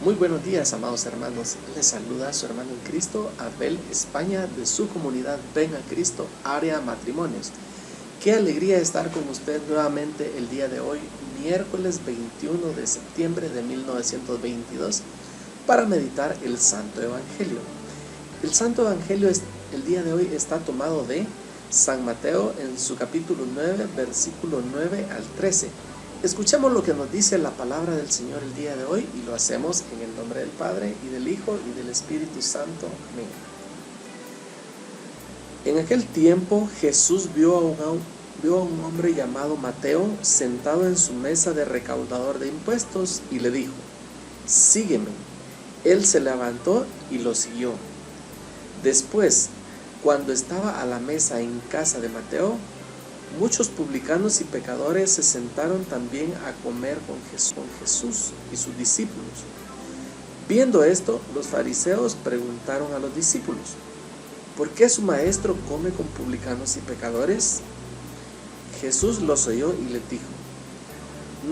Muy buenos días, amados hermanos. Les saluda su hermano en Cristo, Abel España, de su comunidad Ven a Cristo, área matrimonios. Qué alegría estar con usted nuevamente el día de hoy, miércoles 21 de septiembre de 1922, para meditar el Santo Evangelio. El Santo Evangelio el día de hoy está tomado de San Mateo en su capítulo 9, versículo 9 al 13. Escuchemos lo que nos dice la palabra del Señor el día de hoy y lo hacemos en el nombre del Padre y del Hijo y del Espíritu Santo. Amén. En aquel tiempo Jesús vio a un hombre llamado Mateo sentado en su mesa de recaudador de impuestos y le dijo: sígueme. Él se levantó y lo siguió. Después, cuando estaba a la mesa en casa de Mateo, muchos publicanos y pecadores se sentaron también a comer con Jesús y sus discípulos. Viendo esto, los fariseos preguntaron a los discípulos: ¿por qué su maestro come con publicanos y pecadores? Jesús los oyó y les dijo: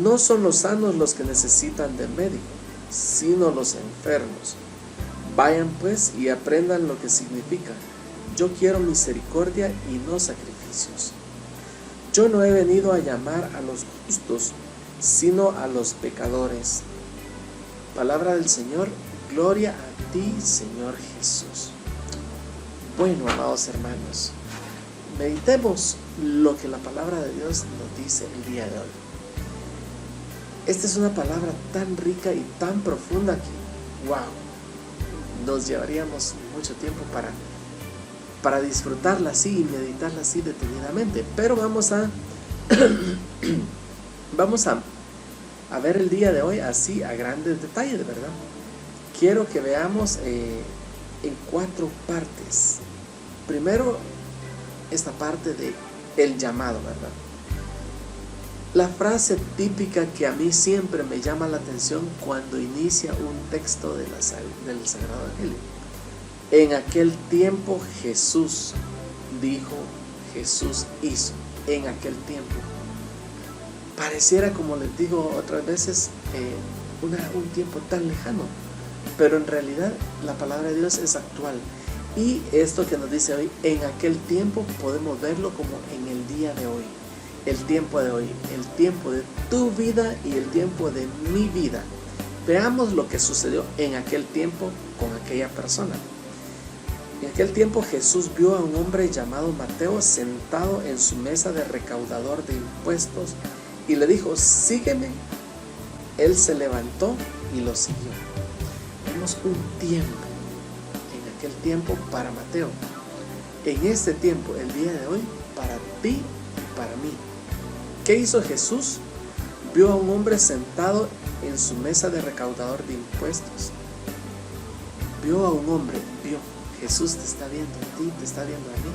no son los sanos los que necesitan de médico, sino los enfermos. Vayan pues y aprendan lo que significa: yo quiero misericordia y no sacrificios. Yo no he venido a llamar a los justos, sino a los pecadores. Palabra del Señor. Gloria a ti, Señor Jesús. Bueno, amados hermanos, meditemos lo que la palabra de Dios nos dice el día de hoy. Esta es una palabra tan rica y tan profunda que, wow, nos llevaríamos mucho tiempo para disfrutarla así y meditarla así detenidamente. Pero vamos a ver el día de hoy así a grandes detalles, ¿verdad? Quiero que veamos en 4 partes. Primero, esta parte de el llamado, ¿verdad? La frase típica que a mí siempre me llama la atención cuando inicia un texto del Sagrado Evangelio. En aquel tiempo Jesús dijo, Jesús hizo. En aquel tiempo. Pareciera, como les digo otras veces, un tiempo tan lejano. Pero en realidad la palabra de Dios es actual. Y esto que nos dice hoy, en aquel tiempo, podemos verlo como en el día de hoy. El tiempo de hoy, el tiempo de tu vida y el tiempo de mi vida. Veamos lo que sucedió en aquel tiempo con aquella persona. En aquel tiempo Jesús vio a un hombre llamado Mateo sentado en su mesa de recaudador de impuestos y le dijo: sígueme. Él se levantó y lo siguió. Vemos un tiempo en aquel tiempo para Mateo. En este tiempo, el día de hoy, para ti y para mí. ¿Qué hizo Jesús? Vio a un hombre sentado en su mesa de recaudador de impuestos. Vio a un hombre, Jesús te está viendo a ti, te está viendo a mí,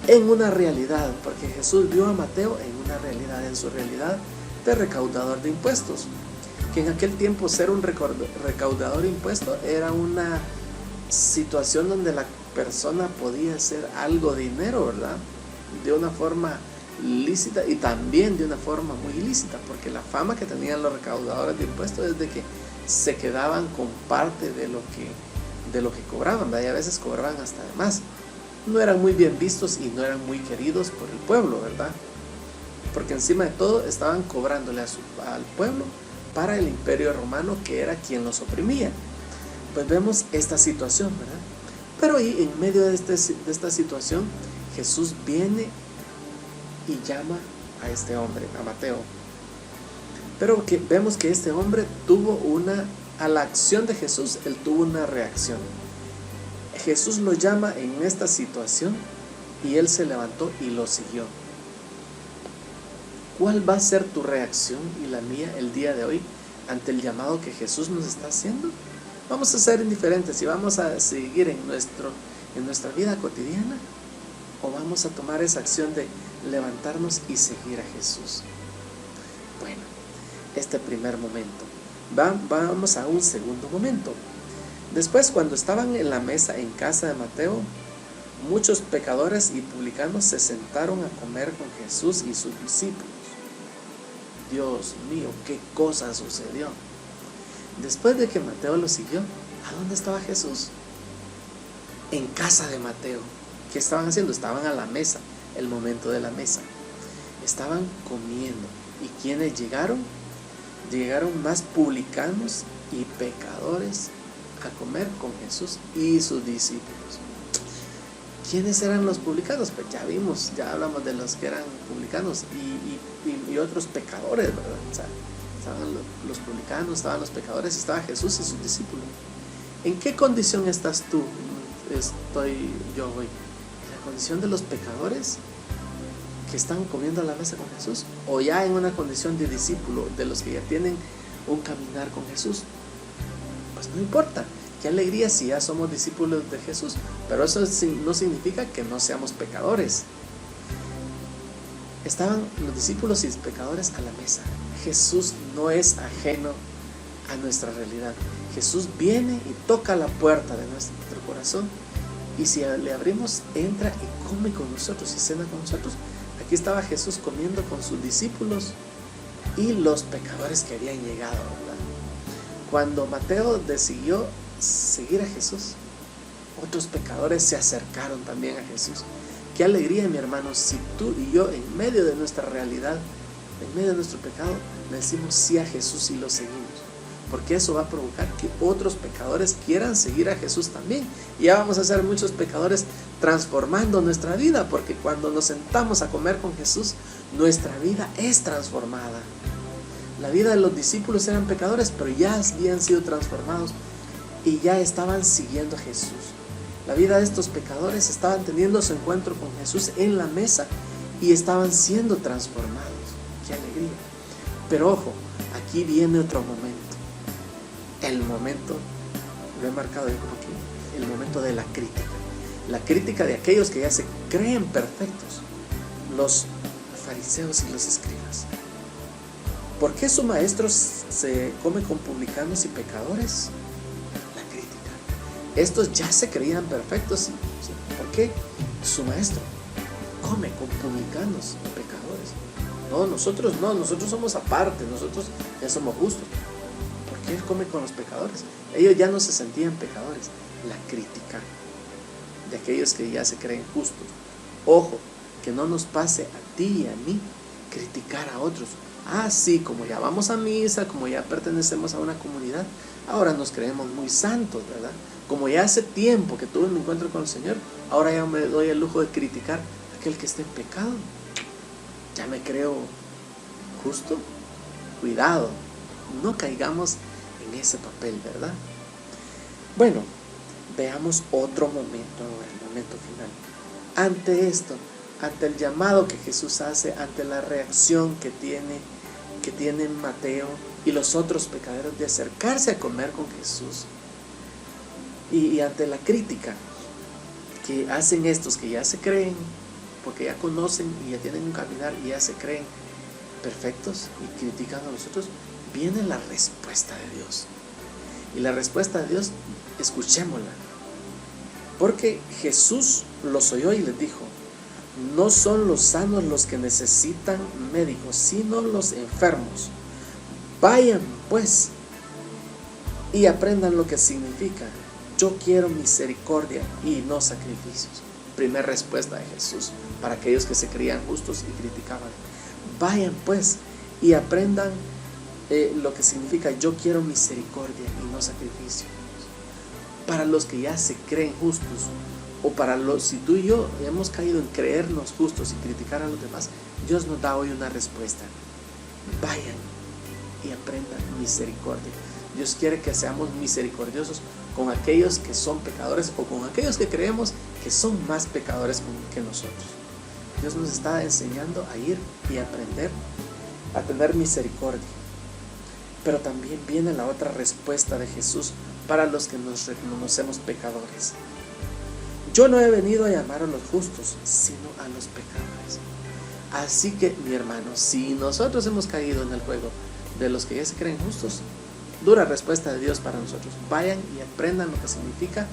en una realidad, porque Jesús vio a Mateo en una realidad, en su realidad de recaudador de impuestos, que en aquel tiempo ser un recaudador de impuestos era una situación donde la persona podía hacer algo de dinero, ¿verdad? De una forma lícita y también de una forma muy ilícita, porque la fama que tenían los recaudadores de impuestos es de que se quedaban con parte de lo que cobraban, ¿verdad? Y a veces cobraban hasta de más. No eran muy bien vistos y no eran muy queridos por el pueblo, ¿verdad? Porque encima de todo estaban cobrándole al pueblo para el imperio romano, que era quien los oprimía. Pues vemos esta situación, ¿verdad? Pero ahí en medio de esta situación, Jesús viene y llama a este hombre, a Mateo. Pero vemos que este hombre a la acción de Jesús, él tuvo una reacción. Jesús lo llama en esta situación y él se levantó y lo siguió. ¿Cuál va a ser tu reacción y la mía el día de hoy ante el llamado que Jesús nos está haciendo? ¿Vamos a ser indiferentes y vamos a seguir en nuestra vida cotidiana? ¿O vamos a tomar esa acción de levantarnos y seguir a Jesús? Bueno, este primer momento. Vamos a un segundo momento. Después, cuando estaban en la mesa en casa de Mateo, muchos pecadores y publicanos se sentaron a comer con Jesús y sus discípulos. Dios mío, qué cosa sucedió. Después de que Mateo lo siguió, ¿a dónde estaba Jesús? En casa de Mateo. ¿Qué estaban haciendo? Estaban a la mesa, el momento de la mesa. Estaban comiendo. ¿Y quiénes llegaron? Llegaron más publicanos y pecadores a comer con Jesús y sus discípulos. ¿Quiénes eran los publicanos? Pues ya vimos, ya hablamos de los que eran publicanos y otros pecadores, ¿verdad? O sea, estaban los publicanos, estaban los pecadores, estaba Jesús y sus discípulos. ¿En qué condición estás tú? Estoy yo hoy. ¿En la condición de los pecadores que están comiendo a la mesa con Jesús? ¿O ya en una condición de discípulo, de los que ya tienen un caminar con Jesús? Pues no importa. Qué alegría si ya somos discípulos de Jesús, pero eso no significa que no seamos pecadores. Estaban los discípulos y los pecadores a la mesa. Jesús no es ajeno a nuestra realidad. Jesús viene y toca la puerta de nuestro corazón, y si le abrimos, entra y come con nosotros y cena con nosotros. Aquí estaba Jesús comiendo con sus discípulos y los pecadores que habían llegado, ¿verdad? Cuando Mateo decidió seguir a Jesús, otros pecadores se acercaron también a Jesús. Qué alegría, mi hermano, si tú y yo, en medio de nuestra realidad, en medio de nuestro pecado, le decimos sí a Jesús y lo seguimos, porque eso va a provocar que otros pecadores quieran seguir a Jesús también, y ya vamos a ser muchos pecadores transformando nuestra vida, porque cuando nos sentamos a comer con Jesús, nuestra vida es transformada. La vida de los discípulos eran pecadores, pero ya habían sido transformados y ya estaban siguiendo a Jesús. La vida de estos pecadores estaban teniendo su encuentro con Jesús en la mesa y estaban siendo transformados. ¡Qué alegría! Pero ojo, aquí viene otro momento. El momento, lo he marcado yo como aquí, el momento de la crítica. La crítica de aquellos que ya se creen perfectos, los fariseos y los escribas. ¿Por qué su maestro se come con publicanos y pecadores? La crítica. Estos ya se creían perfectos. ¿Por qué su maestro come con publicanos y pecadores? No, nosotros somos aparte, nosotros ya somos justos. ¿Por qué él come con los pecadores? Ellos ya no se sentían pecadores. La crítica de aquellos que ya se creen justos. Ojo, que no nos pase a ti y a mí criticar a otros. Sí, como ya vamos a misa, como ya pertenecemos a una comunidad, ahora nos creemos muy santos, ¿verdad? Como ya hace tiempo que tuve un encuentro con el Señor, ahora ya me doy el lujo de criticar a aquel que esté en pecado. Ya me creo justo. Cuidado, no caigamos en ese papel, ¿verdad? Bueno, veamos otro momento ahora, el momento final. Ante esto, ante el llamado que Jesús hace, ante la reacción que tienen Mateo y los otros pecadores de acercarse a comer con Jesús, y ante la crítica que hacen estos que ya se creen, porque ya conocen y ya tienen un caminar y ya se creen perfectos y critican a nosotros, viene la respuesta de Dios. Y la respuesta de Dios, escuchémosla, porque Jesús los oyó y les dijo: no son los sanos los que necesitan médicos, sino los enfermos. Vayan pues y aprendan lo que significa: yo quiero misericordia y no sacrificios. Primera respuesta de Jesús para aquellos que se creían justos y criticaban. Vayan pues y aprendan lo que significa: yo quiero misericordia y no sacrificios. Para los que ya se creen justos, o para si tú y yo hemos caído en creernos justos y criticar a los demás, Dios nos da hoy una respuesta: vayan y aprendan misericordia. Dios quiere que seamos misericordiosos con aquellos que son pecadores, o con aquellos que creemos que son más pecadores que nosotros. Dios nos está enseñando a ir y aprender a tener misericordia. Pero también viene la otra respuesta de Jesús para los que nos reconocemos pecadores: yo no he venido a llamar a los justos, sino a los pecadores. Así que, mi hermano, si nosotros hemos caído en el juego de los que ya se creen justos, dura respuesta de Dios para nosotros: vayan y aprendan lo que significa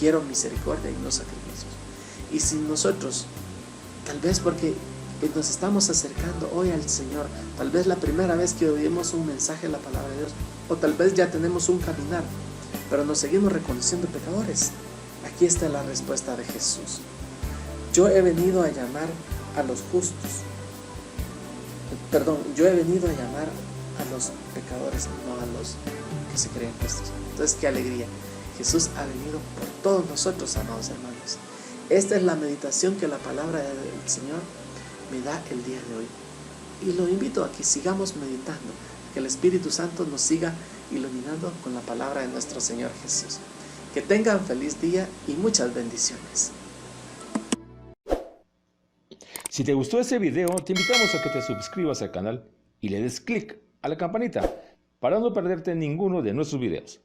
quiero misericordia y no sacrificios. Y si nosotros, tal vez porque nos estamos acercando hoy al Señor. Tal vez la primera vez que oímos un mensaje de la palabra de Dios, o tal vez ya tenemos un caminar, pero nos seguimos reconociendo pecadores. Aquí está la respuesta de Jesús. Yo he venido a llamar a los justos. Yo he venido a llamar a los pecadores, no a los que se creen justos. Entonces, qué alegría. Jesús ha venido por todos nosotros, amados hermanos. Esta es la meditación que la palabra del Señor me da el día de hoy. Y lo invito a que sigamos meditando, que el Espíritu Santo nos siga iluminando con la palabra de nuestro Señor Jesús. Que tengan feliz día y muchas bendiciones. Si te gustó este video, te invitamos a que te suscribas al canal y le des clic a la campanita para no perderte ninguno de nuestros videos.